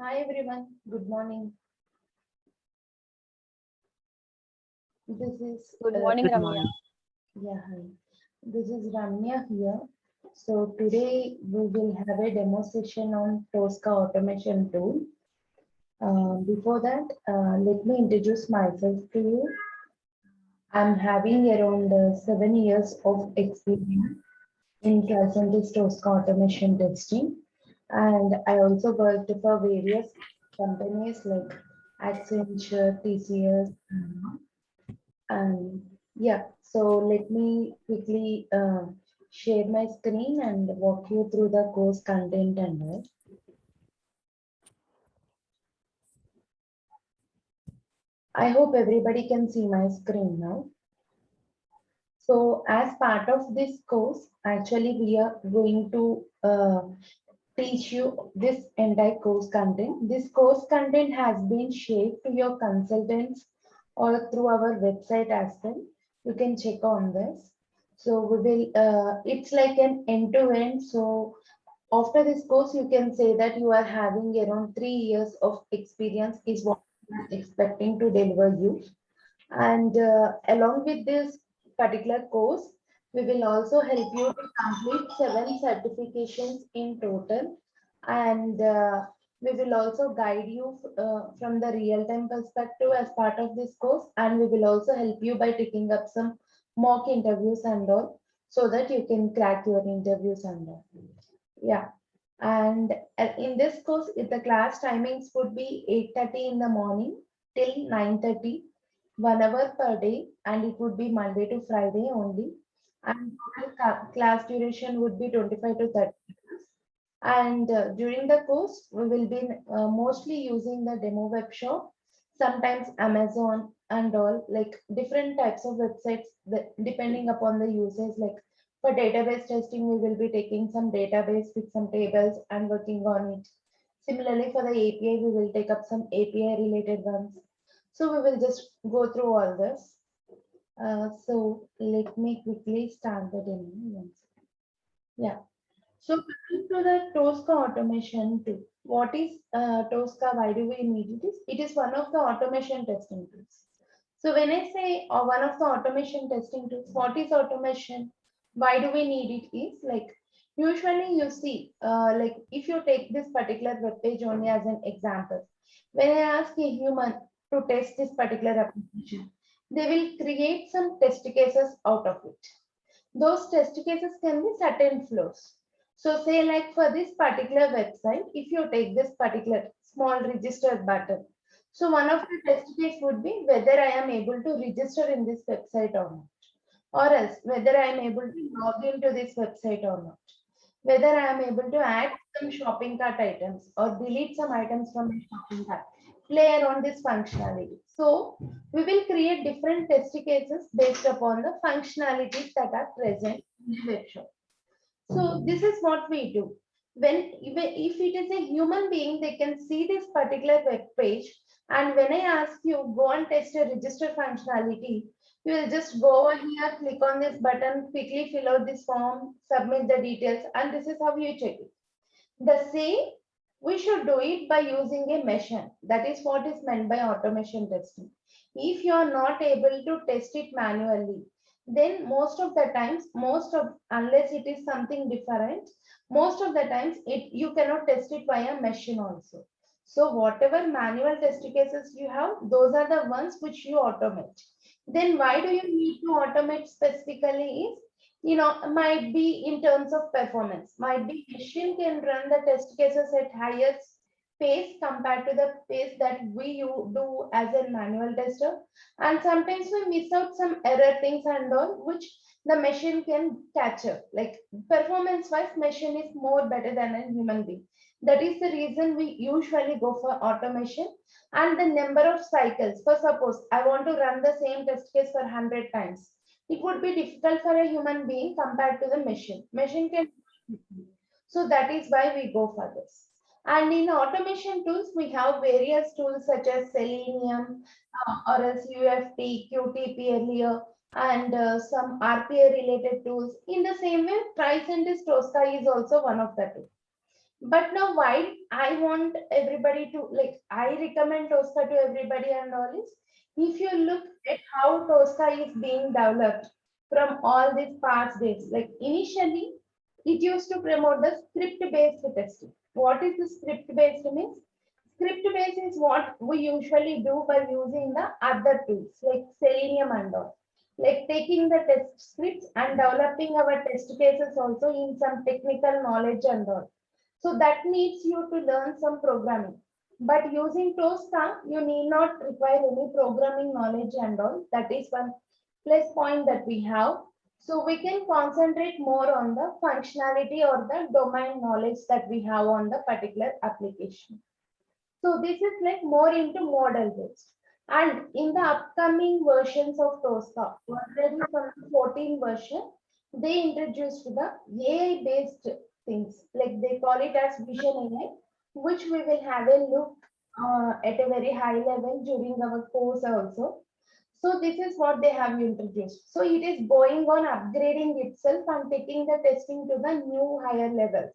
Hi everyone, good morning. This is Good morning, Good Ramya. morning. Hi. This is Ramya here. So today we will have a demo session on Tosca automation tool. Before that, let me introduce myself to you. I'm having around 7 years of experience in Tricentis Tosca automation testing, and I also worked for various companies like Accenture, TCS, and yeah, so let me quickly share my screen and walk you through the course content and all. I hope everybody can see my screen now. So as part of this course, actually we are going to teach you this entire course content. This course content has been shared to your consultants or through our website as well. You can check on this. So we will, it's like an end-to-end. So after this course, you can say that you are having around 3 years of experience is what I'm expecting to deliver you. And along with this particular course, we will also help you to complete 7 certifications in total. And we will also guide you from the real-time perspective as part of this course. And we will also help you by taking up some mock interviews and all so that you can crack your interviews and all. Yeah. And in this course, the class timings would be 8:30 in the morning till 9:30, 1 hour per day, and it would be Monday to Friday only. And total class duration would be 25 to 30 minutes. And during the course, we will be mostly using the demo web shop, sometimes Amazon and all, like different types of websites that depending upon the users. Like for database testing, we will be taking some database with some tables and working on it. Similarly, for the API, we will take up some API related ones. So we will just go through all this. So let me quickly start the demo. Yeah. So coming to the Tosca automation tool. What is Tosca? Why do we need it? It is one of the automation testing tools. So when I say one of the automation testing tools, what is automation? Why do we need it? Is like usually you see, like if you take this particular web page only as an example, when I ask a human to test this particular application, they will create some test cases out of it. Those test cases can be certain flows. So say like for this particular website, if you take this particular small register button, so one of the test case would be whether I am able to register in this website or not, or else whether I am able to log into this website or not, whether I am able to add some shopping cart items or delete some items from my shopping cart, play around this functionality. So we will create different test cases based upon the functionalities that are present in the web shop. So this is what we do. If it is a human being, they can see this particular web page. And when I ask you, go and test a register functionality, you will just go over here, click on this button, quickly fill out this form, submit the details, and this is how you check it. The same, we should do it by using a machine. That is what is meant by automation testing. If you are not able to test it manually, then most of the times, unless it is something different, most of the times you cannot test it via machine also. So whatever manual test cases you have, those are the ones which you automate. Then why do you need to automate specifically is, might be in terms of performance, might be machine can run the test cases at higher pace compared to the pace that do as a manual tester. And sometimes we miss out some error things and all, which the machine can catch up. Like performance wise, machine is more better than a human being. That is the reason we usually go for automation. And the number of cycles, for suppose I want to run the same test case for 100 times, it would be difficult for a human being compared to the machine can. So that is why we go for this. And in automation tools, we have various tools such as Selenium or else UFT, QTP earlier, and some RPA related tools. In the same way, Tricentis Tosca is also one of the tools. But now why I want everybody to like, I recommend Tosca to everybody and all is, if you look at how Tosca is being developed from all these past days, like initially it used to promote the script-based testing. What is the script-based means? Script-based is what we usually do by using the other tools like Selenium and all. Like taking the test scripts and developing our test cases also in some technical knowledge and all. So that needs you to learn some programming. But using Tosca, you need not require any programming knowledge and all. That is one plus point that we have. So we can concentrate more on the functionality or the domain knowledge that we have on the particular application. So this is like more into model based. And in the upcoming versions of Tosca, already from the 14 version, they introduced the AI based things, like they call it as Vision AI, which we will have a look at a very high level during our course also. So this is what they have introduced. So it is going on upgrading itself and taking the testing to the new higher levels.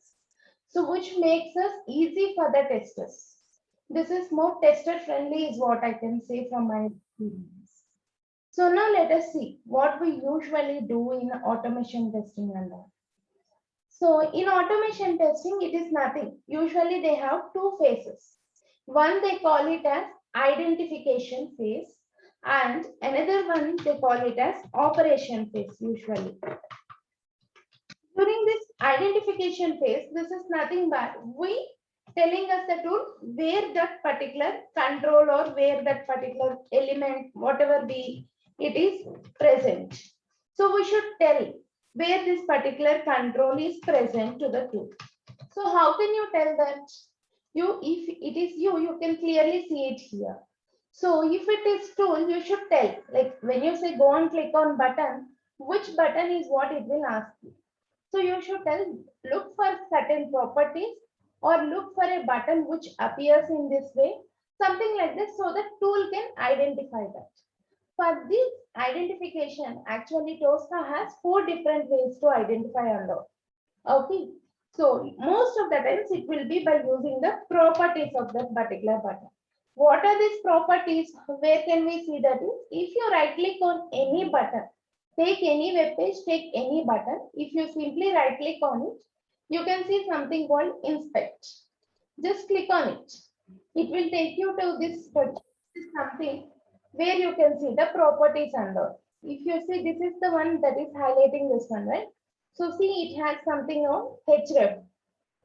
So which makes us easy for the testers. This is more tester friendly is what I can say from my experience. So now let us see what we usually do in automation testing and all. So in automation testing, it is nothing. Usually they have two phases. One they call it as identification phase and another one they call it as operation phase usually. During this identification phase, this is nothing but we telling us the tool where that particular control or where that particular element, whatever be, it is present. So we should tell where this particular control is present to the tool. So how can you tell that? You, if it is you, you can clearly see it here. So if it is tool, you should tell, like when you say go and click on button, which button is what it will ask you. So you should tell, look for certain properties or look for a button which appears in this way, something like this, so the tool can identify that. For this identification, actually Tosca has four different ways to identify a law. Okay. So most of the times it will be by using the properties of that particular button. What are these properties? Where can we see that is? If you right click on any button, take any web page, take any button. If you simply right click on it, you can see something called inspect. Just click on it. It will take you to this something where you can see the properties under. If you see, this is the one that is highlighting this one, right? So see, it has something on href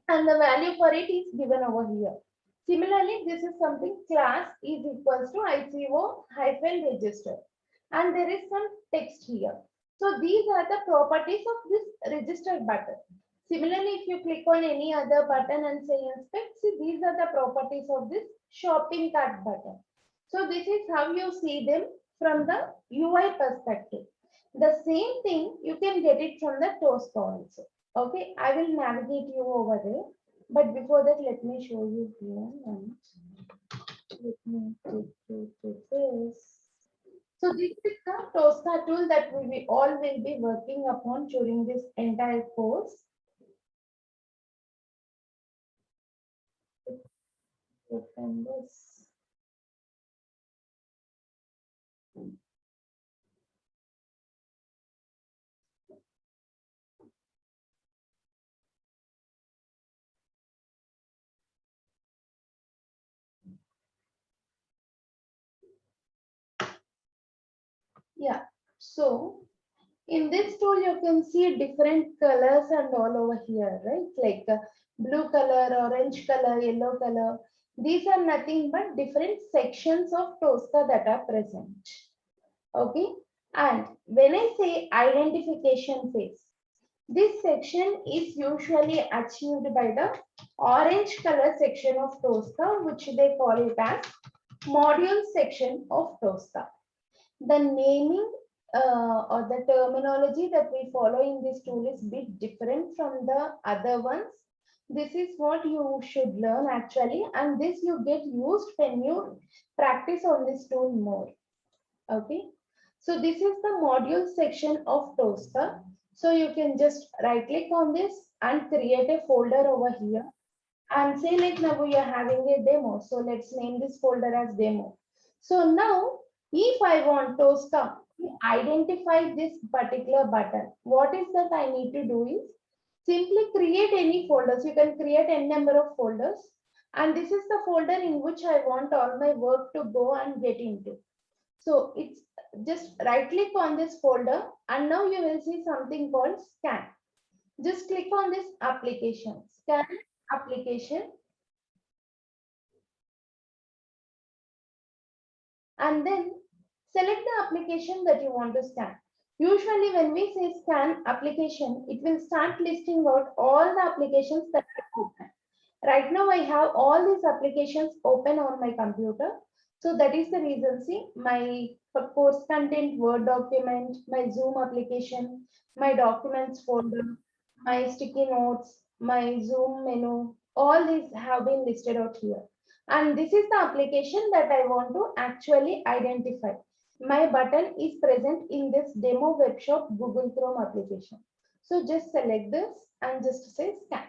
and the value for it is given over here. Similarly, this is something class is equals to ICO hyphen register and there is some text here. So these are the properties of this register button. Similarly, if you click on any other button and say inspect, see these are the properties of this shopping cart button. So this is how you see them from the UI perspective. The same thing you can get it from the Tosca also. Okay, I will navigate you over there. But before that, let me show you here. And let me take you to this. So this is the Tosca tool that we all will be working upon during this entire course. Open this. Yeah. So in this tool, you can see different colors and all over here, right? Like blue color, orange color, yellow color. These are nothing but different sections of Tosca that are present. Okay. And when I say identification phase, this section is usually achieved by the orange color section of Tosca, which they call it as module section of Tosca. The naming or the terminology that we follow in this tool is bit different from the other ones. This is what you should learn actually, and this you get used when you practice on this tool more. Okay, so this is the module section of Tosca. So you can just right click on this and create a folder over here. And say like now we are having a demo. So let's name this folder as demo. So now if I want Tosca to identify this particular button, what is that I need to do is simply create any folders. You can create any number of folders. And this is the folder in which I want all my work to go and get into. So it's just right click on this folder and now you will see something called scan. Just click on this application, scan application, and then select the application that you want to scan. Usually when we say scan application, it will start listing out all the applications that are open. Right now I have all these applications open on my computer. So that is the reason, see, my course content Word document, my Zoom application, my documents folder, my sticky notes, my Zoom menu, all these have been listed out here. And this is the application that I want to actually identify. My button is present in this demo webshop Google Chrome application. So just select this and just say scan.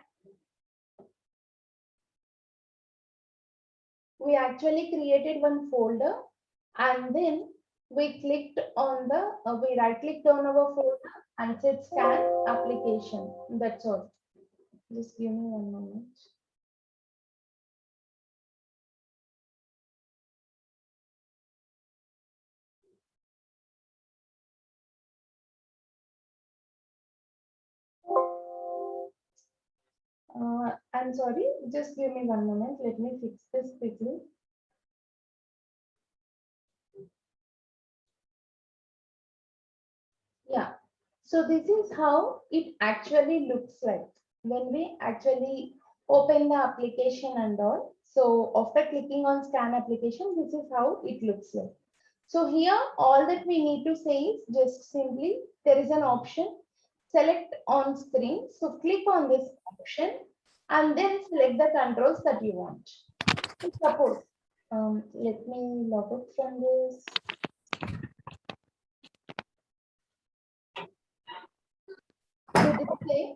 We actually created one folder and then we clicked on the, we right clicked on our folder and said scan application. That's all. Just give me one moment. I'm sorry, just give me one moment. Let me fix this quickly. Yeah. So this is how it actually looks like when we actually open the application and all. So after clicking on scan application, this is how it looks like. So here, all that we need to say is just simply, there is an option, select on screen. So click on this option and then select the controls that you want. So suppose, let me log out from this. So display.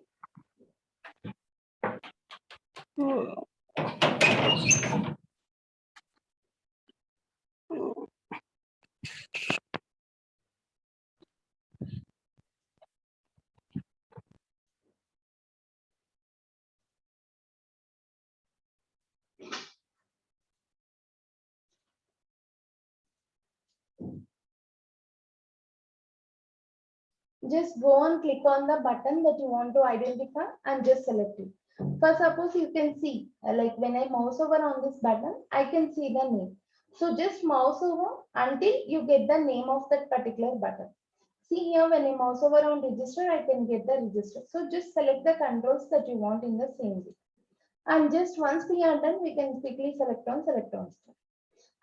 Just go and click on the button that you want to identify and just select it. For suppose you can see, like when I mouse over on this button, I can see the name. So just mouse over until you get the name of that particular button. See here, when I mouse over on register, I can get the register. So just select the controls that you want in the same way. And just once we are done, we can quickly select on start.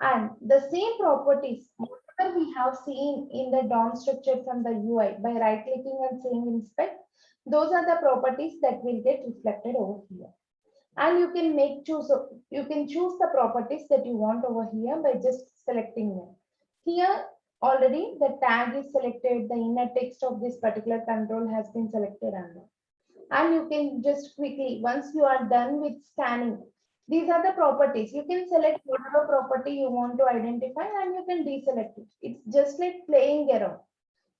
And the same properties, whatever we have seen in the DOM structure from the UI by right clicking and saying inspect, those are the properties that will get reflected over here. And you can you can choose the properties that you want over here by just selecting them. Here already the tag is selected, the inner text of this particular control has been selected and you can just quickly, once you are done with scanning, these are the properties. You can select whatever property you want to identify and you can deselect it. It's just like playing around.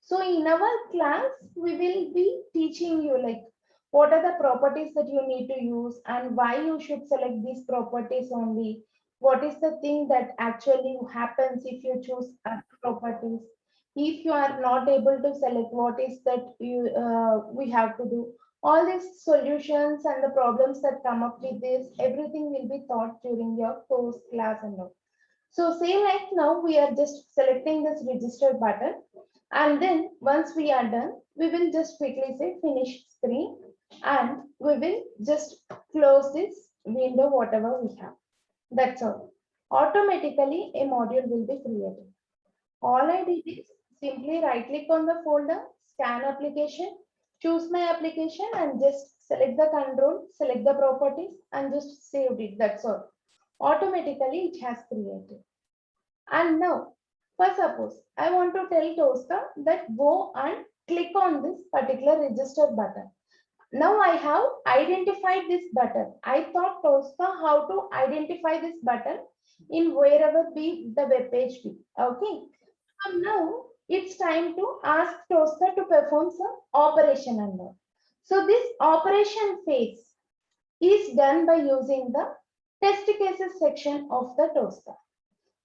So in our class, we will be teaching you like what are the properties that you need to use and why you should select these properties only. What is the thing that actually happens if you choose other properties? If you are not able to select, what is that we have to do? All these solutions and the problems that come up with this, everything will be taught during your course class and all. So say like now we are just selecting this register button and then once we are done, we will just quickly say finish screen and we will just close this window, whatever we have. That's all. Automatically a module will be created. All I did is simply right click on the folder, scan application, choose my application and just select the control, select the properties and just saved it. That's all. Automatically it has created. And now, for suppose I want to tell Tosca that go and click on this particular register button. Now I have identified this button. I thought Tosca how to identify this button in wherever be the web page be. Okay. So now it's time to ask Tosca to perform some operation under. So this operation phase is done by using the test cases section of the Tosca.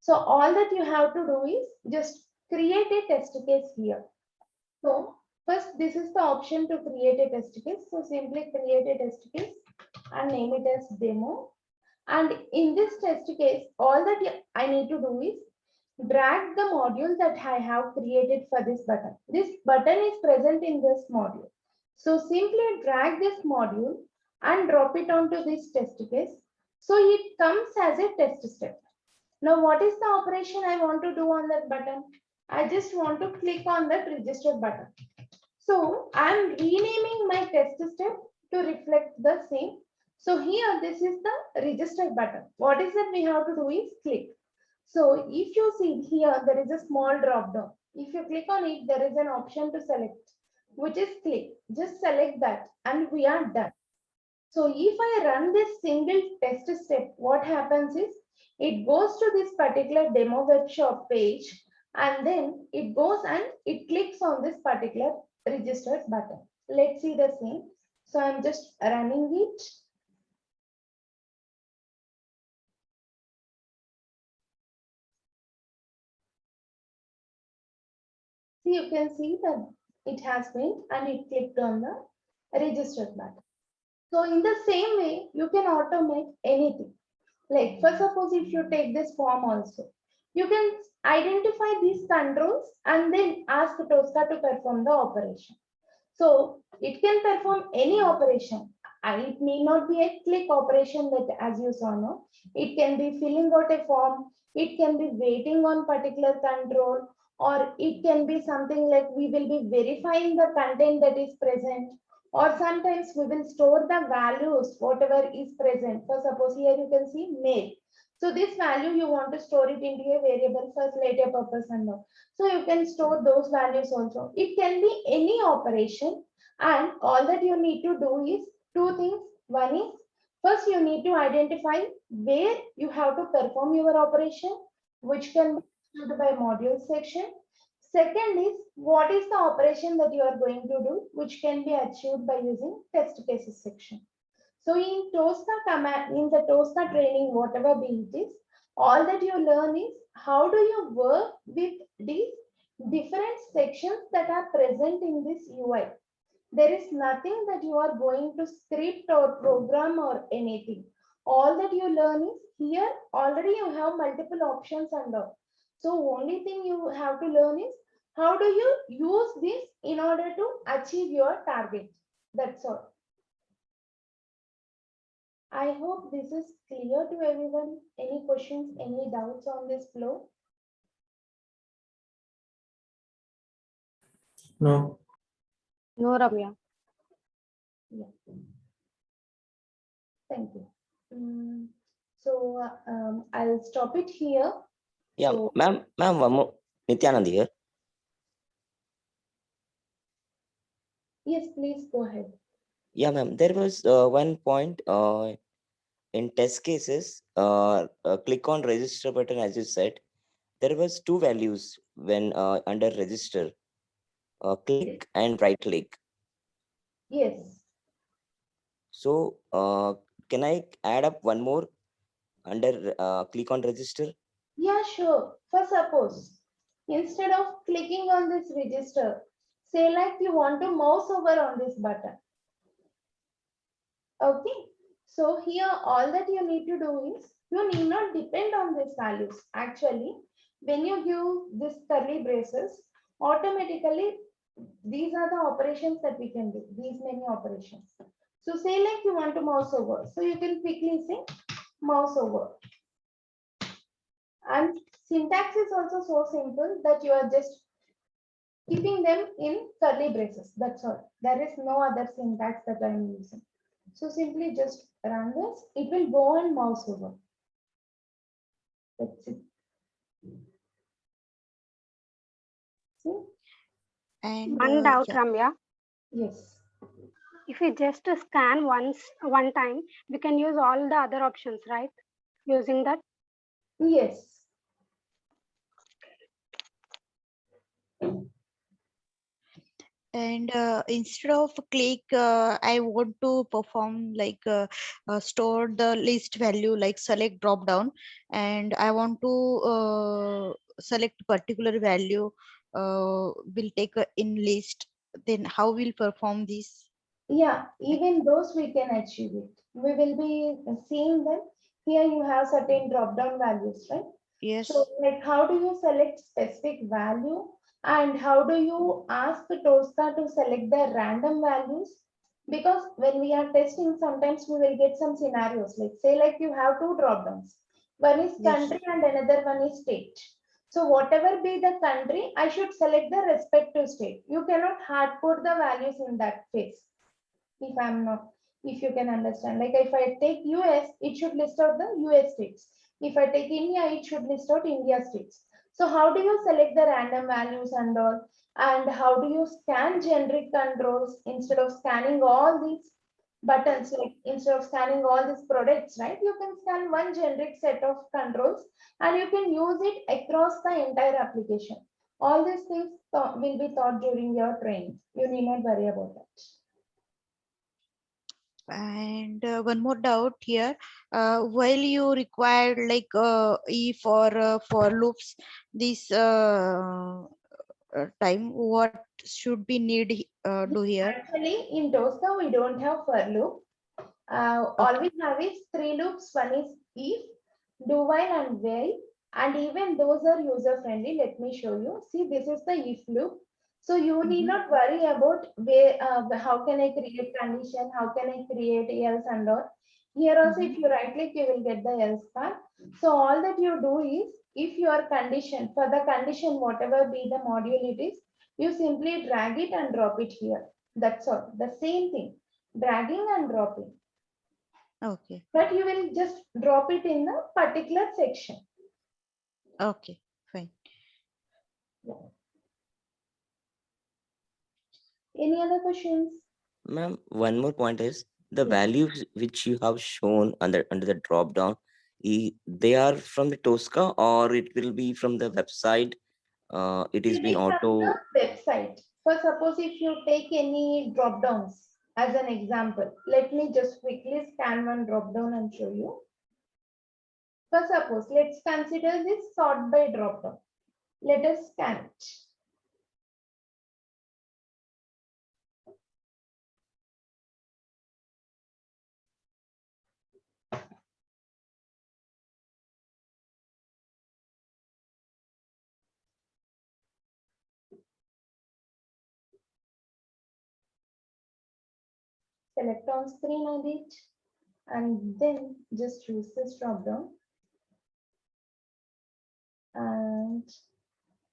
So all that you have to do is just create a test case here. So first, this is the option to create a test case. So simply create a test case and name it as demo. And in this test case, all that I need to do is drag the module that I have created for this button. This button is present in this module. So simply drag this module and drop it onto this test case. So it comes as a test step. Now, what is the operation I want to do on that button? I just want to click on that register button. So I'm renaming my test step to reflect the same. So here, this is the register button. What is that we have to do is click. So if you see here, there is a small drop down. If you click on it, there is an option to select, which is click. Just select that and we are done. So if I run this single test step, what happens is it goes to this particular demo web shop page and then it goes and it clicks on this particular registered button. Let's see the same. So I'm just running it. See, you can see that it has been and it clicked on the registered button. So in the same way, you can automate anything. Like for suppose if you take this form also, you can identify these controls and then ask Tosca to perform the operation. So it can perform any operation. And it may not be a click operation that as you saw now. It can be filling out a form. It can be waiting on particular control, or it can be something like we will be verifying the content that is present, or sometimes we will store the values, whatever is present. For suppose here you can see mail. So this value you want to store it into a variable for later purpose and all. So you can store those values also. It can be any operation and all that you need to do is two things. One is first you need to identify where you have to perform your operation, which can be done by module section. Second is what is the operation that you are going to do, which can be achieved by using test cases section. So in Tosca command, in the Tosca training, whatever be it is, all that you learn is how do you work with these different sections that are present in this UI. There is nothing that you are going to script or program or anything. All that you learn is here already you have multiple options and all. So only thing you have to learn is how do you use this in order to achieve your target. That's all. I hope this is clear to everyone. Any questions, any doubts on this flow? No. No, Ramya. Yeah. Thank you. So I'll stop it here. Yeah, So, ma'am, one more. Nityanand here. yes, please go ahead. Yeah, ma'am. There was one point in test cases. Click on register button, as you said. There was two values when under register. Click and right click. Yes. So can I add up one more under click on register? Yeah, sure. For suppose, instead of clicking on this register, say like you want to mouse over on this button. Okay. So here all that you need to do is you need not depend on these values. Actually, when you give this curly braces, automatically these are the operations that we can do. These many operations. So say like you want to mouse over. So you can quickly say mouse over. And syntax is also so simple that you are just keeping them in curly braces. That's all. There is no other syntax that I am using. So simply just run this. It will go and mouse over. That's it. See? One doubt, Ramya. Yes. If we just scan one time, we can use all the other options, right? Using that. Yes. And instead of click, I want to perform like store the list value, like select drop down, and I want to select particular value, will take a in list. Then how will perform this? Yeah, even those we can achieve it. We will be seeing them. Here you have certain drop-down values, right? So Yes. like how do you select specific value and how do you ask the Tosca to select the random values? Because when we are testing, sometimes we will get some scenarios like say like you have two drop-downs. One is Yes. country and another one is state. So whatever be the country, I should select the respective state. You cannot hard code the values in that phase if I'm not, if you can understand. Like if I take US, it should list out the US states. If I take India, it should list out India states. So how do you select the random values and all? And how do you scan generic controls instead of scanning all these buttons, like instead of scanning all these products, right? You can scan one generic set of controls and you can use it across the entire application. All these things will be taught during your training. You need not worry about that. And one more doubt here. While you require like if or for loops, this time, what should be need do here? Actually, in Tosca, we don't have for loop. All Okay. we have is three loops. One is if, do while, and while. And even those are user friendly. Let me show you. See, this is the if loop. So you need Mhm. not worry about where, how can I create condition, how can I create else and all. Here also, if Mhm. you right click, you will get the else part. So all that you do is, if your condition, for the condition, whatever be the module it is, you simply drag it and drop it here. That's all. The same thing. Dragging and dropping. Okay. But you will just drop it in a particular section. Okay. Fine. Any other questions? Ma'am, one more point is the Yeah. values which you have shown under the drop down, they are from the Tosca or it will be from the website. It is Will been be from auto. the website. For suppose if you take any drop downs as an example, let me just quickly scan one drop down and show you. For suppose, let's consider this sort by drop down. Let us scan it. Select on screen edit and then just choose this drop down. And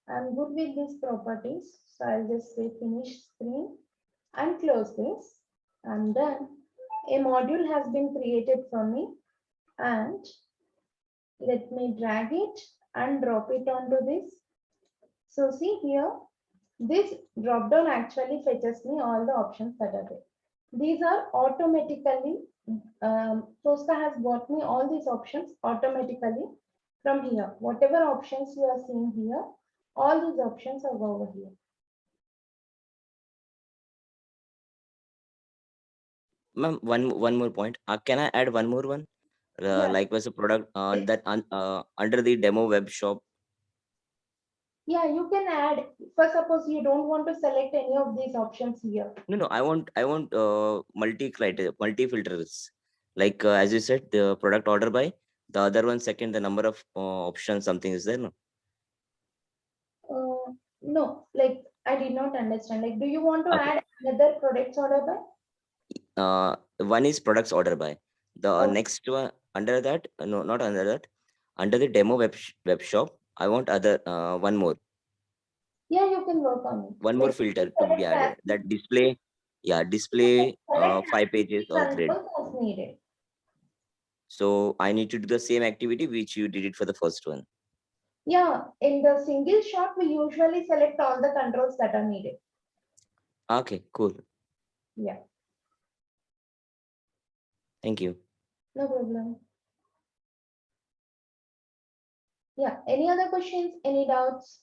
I'm good with these properties. So I'll just say finish screen and close this. I'm done. A module has been created for me and let me drag it and drop it onto this. So see here, this drop down actually fetches me all the options that are there. These are automatically, Tosca has got me all these options automatically from here. Whatever options you are seeing here, all these options are over here. Ma'am, one more point. Can I add one more one? Yeah, Like was a product under the demo web shop. yeah, you can add. For suppose you don't want to select any of these options here. No, I want multi criteria, multi filters. Like as you said, the product order by the other one second, the number of options, something is there. No, No, like I did not understand. Like, do you want to okay. add another products order by? One is products order by. The Oh, next one under that, no, not under that. Under the demo web shop, I want other one more. yeah, you can work on it. One more Like, you filter can to be select as added. That display, yeah, you can display select as 5 pages many or grid. controls as needed. So I need to do the same activity which you did it for the first one. Yeah, in the single shot, we usually select all the controls that are needed. Okay, cool. Yeah. Thank you. No problem. Yeah, any other questions, any doubts?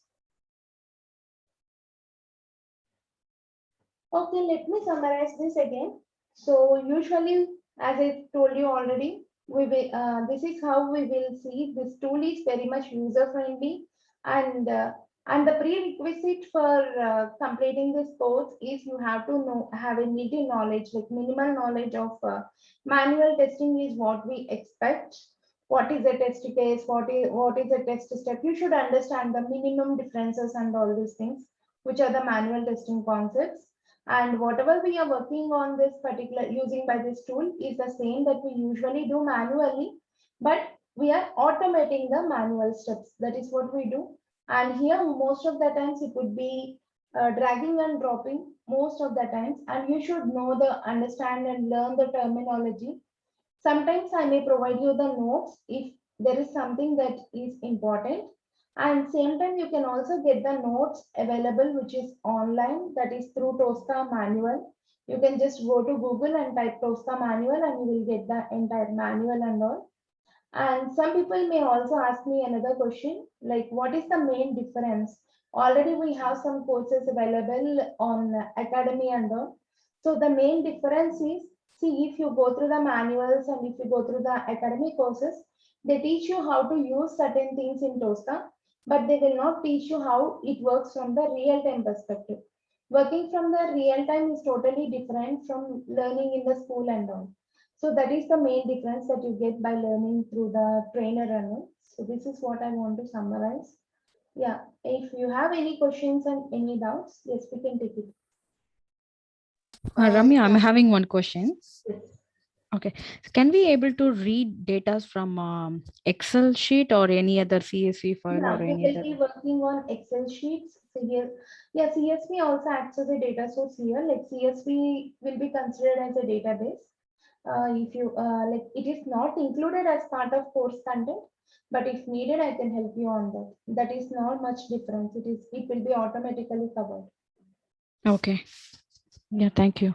Okay, let me summarize this again. So usually, as I told you already, this is how we will see this tool is very much user friendly, and the prerequisite for completing this course is you have to know, have a little knowledge, like minimal knowledge of manual testing is what we expect. What is a test case? What is a test step? You should understand the minimum differences and all these things, which are the manual testing concepts. And whatever we are working on this particular using by this tool is the same that we usually do manually, but we are automating the manual steps. That is what we do. And here most of the times it would be dragging and dropping most of the times, and you should know the understand and learn the terminology. Sometimes I may provide you the notes if there is something that is important. And same time, you can also get the notes available, which is online, that is through Tosca manual. You can just go to Google and type Tosca manual and you will get the entire manual and all. And some people may also ask me another question, like what is the main difference? Already we have some courses available on Academy and all. So the main difference is, see, if you go through the manuals and if you go through the academic courses, they teach you how to use certain things in Tosca, but they will not teach you how it works from the real-time perspective. Working from the real time is totally different from learning in the school and all. So that is the main difference that you get by learning through the trainer and all. So this is what I want to summarize. Yeah, if you have any questions and any doubts, yes, we can take it. Ramya, I'm Yeah. having one question. Yes. Okay. So can we able to read data from Excel sheet or any other CSV file Yeah, or we any will other? be working on Excel sheets. So here, yeah, CSV also acts as a data source here. Like CSV will be considered as a database. If you like, it is not included as part of course content, but if needed, I can help you on that. That is not much difference. It will be automatically covered. Okay. Yeah, thank you.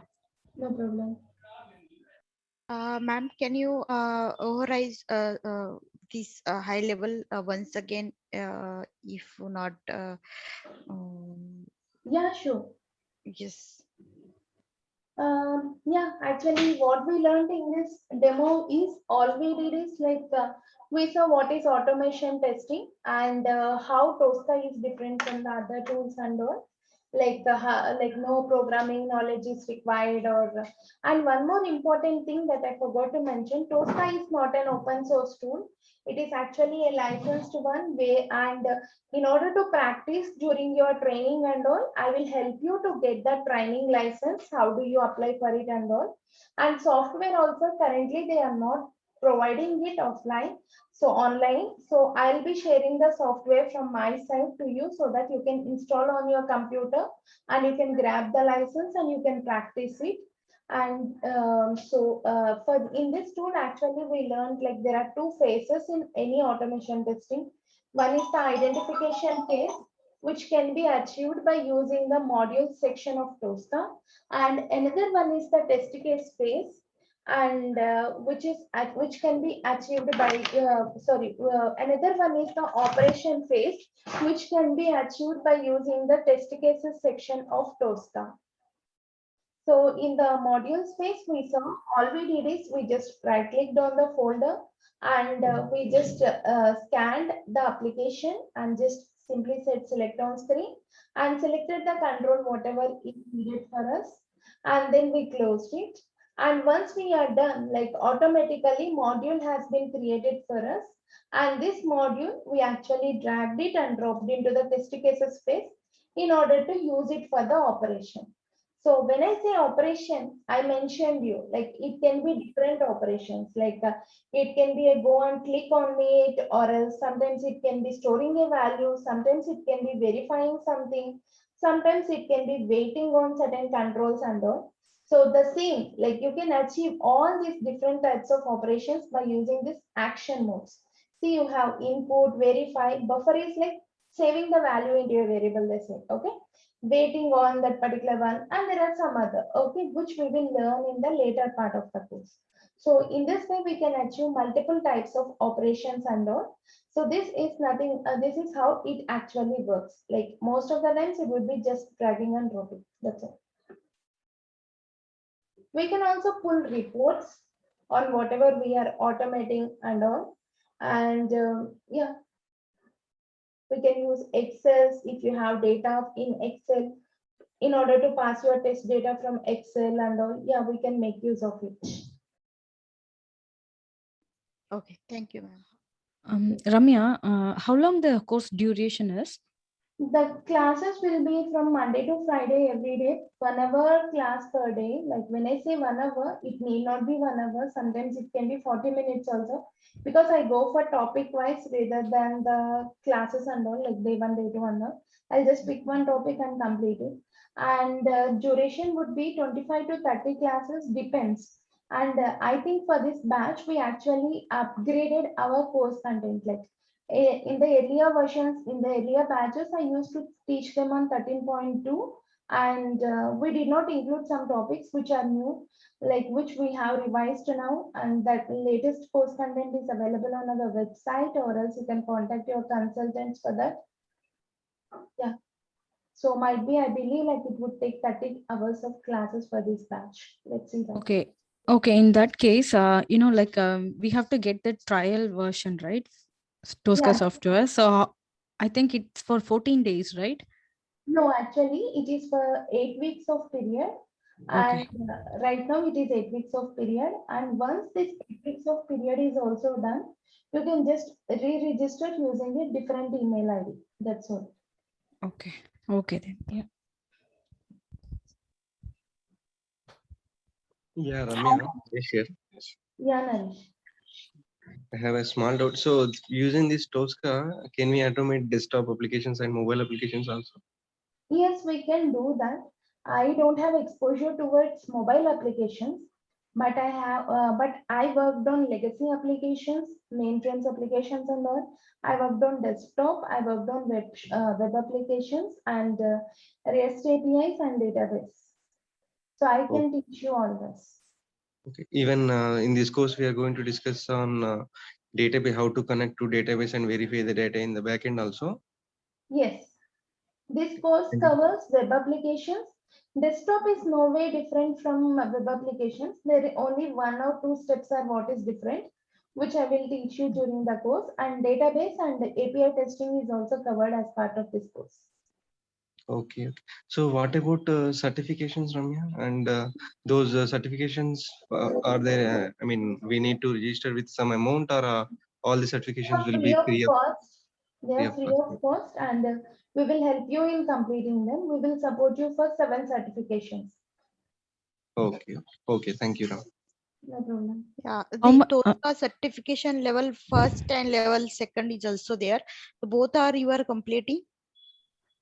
No problem. Ma'am, can you overrise this high level once again, if not? Yeah, sure. Yes. Yeah, actually, what we learned in this demo is all we did is like we saw what is automation testing and how Tosca is different from the other tools and all. Like no programming knowledge is required, or and one more important thing that I forgot to mention, Tosca is not an open source tool. It is actually a licensed one way, and in order to practice during your training and all, I will help you to get the training license. How do you apply for it and all? And software also currently they are not providing it offline, so online. So I'll be sharing the software from my side to you so that you can install on your computer and you can grab the license and you can practice it. And for in this tool, actually, we learned like there are two phases in any automation testing. One is the identification phase, which can be achieved by using the module section of Tosca, and another one is the test case phase, and which can be achieved by another one is the operation phase, which can be achieved by using the test cases section of Tosca. So in the module space, we saw all we did is we just right clicked on the folder and we just scanned the application and just simply said select on screen and selected the control whatever is needed for us, and then we closed it. And once we are done, like automatically module has been created for us, and this module we actually dragged it and dropped into the test cases space in order to use it for the operation. So when I say operation, I mentioned you, like it can be different operations, like it can be a go and click on it, or else sometimes it can be storing a value, sometimes it can be verifying something, sometimes it can be waiting on certain controls and all. So the same, like you can achieve all these different types of operations by using this action modes. See, you have input, verify, buffer is like saving the value into a variable, they say, okay? Waiting on that particular one, and there are some other, okay, which we will learn in the later part of the course. So in this way, we can achieve multiple types of operations and all. So this is nothing, this is how it actually works. Like most of the times it would be just dragging and dropping. That's it. We can also pull reports on whatever we are automating and all. And yeah, we can use Excel if you have data in Excel in order to pass your test data from Excel and all. Yeah, we can make use of it. Okay, thank you, ma'am. Ramya, how long the course duration is? The classes will be from Monday to Friday every day, 1 hour class per day. Like when I say 1 hour, it need not be 1 hour. Sometimes it can be 40 minutes also, because I go for topic wise rather than the classes and all, like day one, day two, 1 hour. I'll just pick one topic and complete it. And duration would be 25 to 30 classes, depends. And I think for this batch, we actually upgraded our course content. Like in the earlier versions, in the earlier batches, I used to teach them on 13.2, and we did not include some topics which are new, like which we have revised now, and that latest course content is available on our website, or else you can contact your consultants for that. Yeah. So might be, I believe like it would take 30 hours of classes for this batch. Let's see that. Okay. Okay. In that case, like we have to get the trial version, right? Tosca Yeah. software. So I think it's for 14 days, right? No, actually, it is for 8 weeks of period. And Okay. right now it is 8 weeks of period. And once this 8 weeks of period is also done, you can just re-register using a different email ID. That's all. Okay. Okay then. Yeah. Yeah, Ramya, yes, here. Yeah, Naresh. I have a small doubt. So using this Tosca, can we automate desktop applications and mobile applications also? Yes, we can do that. I don't have exposure towards mobile applications, but I worked on legacy applications, mainframes applications and all. I worked on desktop, I worked on web applications and REST APIs and database. So I can teach you all this. Okay. Even in this course, we are going to discuss on database, how to connect to database and verify the data in the backend also. Yes, this course Mhm. covers web applications. Desktop is no way different from web applications. There are only 1 or 2 steps are what is different, which I will teach you during the course. And database and API testing is also covered as part of this course. Okay. Okay. So what about certifications, Ramya? And those certifications are there? I mean, we need to register with some amount, or all the certifications will Free be of free of, cost. They free are of free cost? of cost, and we will help you in completing them. We will support you for 7 certifications. Okay. Okay. Thank you, Ram. No problem. Yeah, How the mu- TOSA certification level first and level second is also there. So both are you are completing.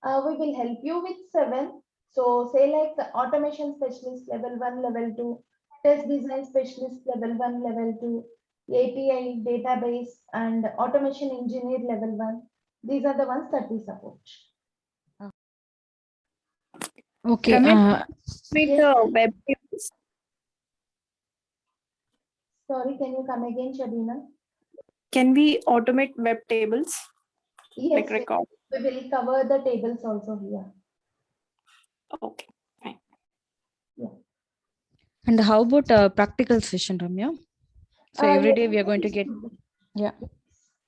We will help you with 7. So say like the automation specialist level 1, level 2, test design specialist level 1, level 2, API database and automation engineer level 1. These are the ones that we support. Okay. Can we with Yes, the web tables? sorry, can you come again, Shabina? Can we automate web tables like Yes, record? we will cover the tables also here. Okay, fine. Yeah. And how about a practical session, Ramya? So every day we are going to get, yeah.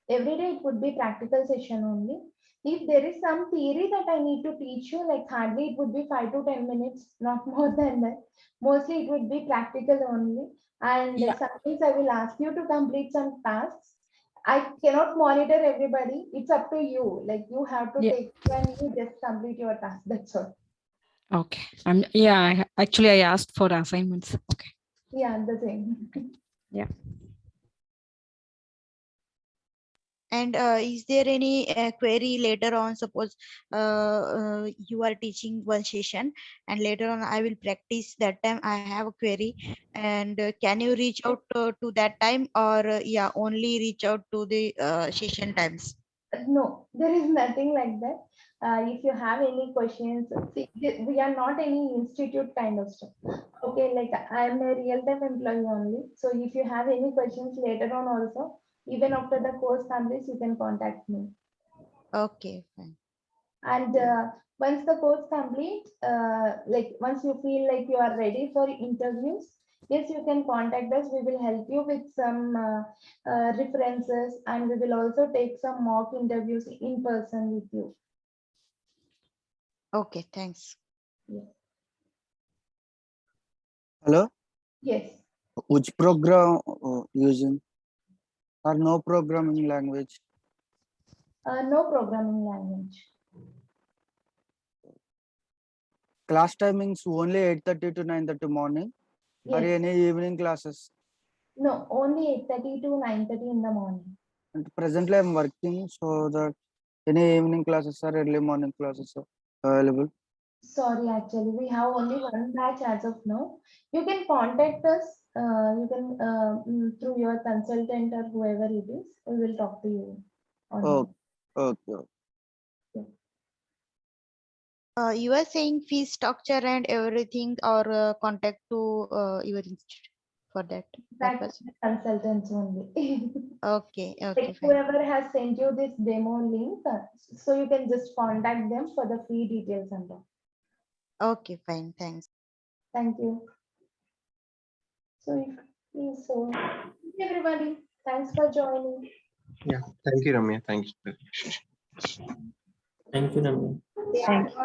Every day it would be practical session only. If there is some theory that I need to teach you, like hardly it would be 5 to 10 minutes, not more than that. Mostly it would be practical only. And Yeah. sometimes I will ask you to complete some tasks. I cannot monitor everybody. It's up to you. Like you have to Yeah. take when you just complete your task. That's all. Okay. I asked for assignments. Okay. Yeah, the same. Yeah. And is there any query later on? Suppose you are teaching one session, and later on I will practice. That time I have a query, and can you reach out to that time, or yeah, only reach out to the session times? No, there is nothing like that. If you have any questions, see, we are not any institute kind of stuff. Okay, like I'm a real-time employee only. So if you have any questions later on also, even after the course completes, you can contact me. Okay, fine. And once the course completes, like once you feel like you are ready for interviews, yes, you can contact us. We will help you with some references, and we will also take some mock interviews in person with you. Okay, thanks. Hello, Yes, which program using or no programming language? no programming language. Class timings only 8:30 to 9:30 morning or Yes, any evening classes? no, only 8:30 to 9:30 in the morning. And presently I'm working, so that any evening classes or early morning classes are available. Sorry, actually, we have only one batch as of now. You can contact us. You can through your consultant or whoever it is. We will talk to you on Oh, that. okay. You are saying fee structure and everything, or contact to your institute for that That purpose. consultants only. Okay, okay, Like fine. whoever has sent you this demo link, so you can just contact them for the fee details and all. Okay, fine, thanks. Thank you. So, so everybody, thanks for joining. Yeah. Thank you, Ramya. Thank you. Thank you, Ramya. Thank you.